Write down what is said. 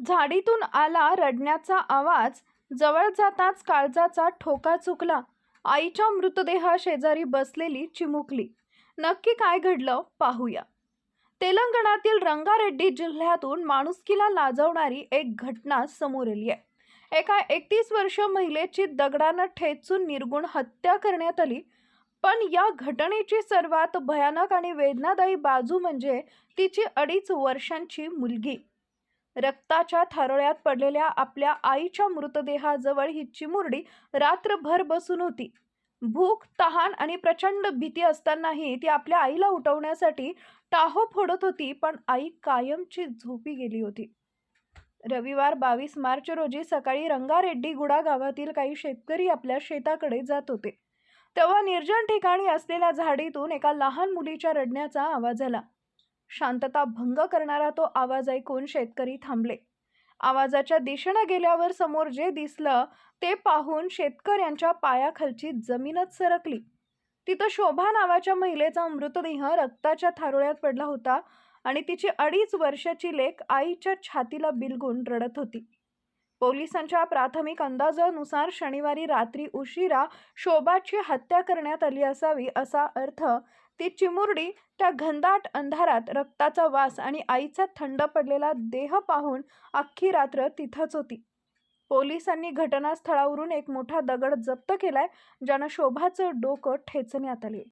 झाडीतून आला रडण्याचा आवाज. जवळ जाताच काळजाचा ठोका चुकला. आईच्या मृतदेहा शेजारी बसलेली चिमुकली. नक्की काय घडलं पाहूया. तेलंगणातील रंगारेड्डी जिल्ह्यातून माणुसकीला लाजवणारी एक घटना समोर आली आहे. एका 31 वर्षीय महिलेची दगडानं ठेचून निर्गुण हत्या करण्यात आली. पण या घटनेची सर्वात भयानक आणि वेदनादायी बाजू म्हणजे तिची 2.5 वर्षांची मुलगी. रक्ताच्या थारोळ्यात पडलेल्या आपल्या आईच्या मृतदेहाजवळ ही चिमुरडी रात्रभर बसून होती. भूक, तहान आणि प्रचंड भीती असतानाही ती आपल्या आईला उठवण्यासाठी टाहो फोडत होती, पण आई कायमची झोपी गेली होती. रविवार 22 मार्च रोजी सकाळी रंगारेड्डीगुडा गावातील काही शेतकरी आपल्या शेताकडे जात होते. तेव्हा निर्जन ठिकाणी असलेल्या झाडीतून एका लहान मुलीच्या रडण्याचा आवाज आला. शांतता भंग करणारा तो आवाज ऐकून शेतकरी थांबले. आवाजाच्या दिशेने गेल्यावर समोर जे दिसलं ते पाहून शेतकऱ्यांच्या पायाखालची जमीनच सरकली. तिथं शोभा नावाच्या महिलेचा मृतदेह रक्ताच्या थारोळ्यात पडला होता आणि तिची 2.5 वर्षाची लेक आईच्या छातीला बिलगून रडत होती. पोलिसांच्या प्राथमिक अंदाजानुसार शनिवारी रात्री उशिरा शोभाची हत्या करण्यात आली असावी असा अर्थ. ती चिमुरडी त्या घनदाट अंधारात रक्ताचा वास आणि आईचा थंड पडलेला देह पाहून अख्खी रात्र तिथंच होती. पोलिसांनी घटनास्थळावरून एक मोठा दगड जप्त केलाय, ज्यानं शोभाचं डोकं ठेचण्यात आले.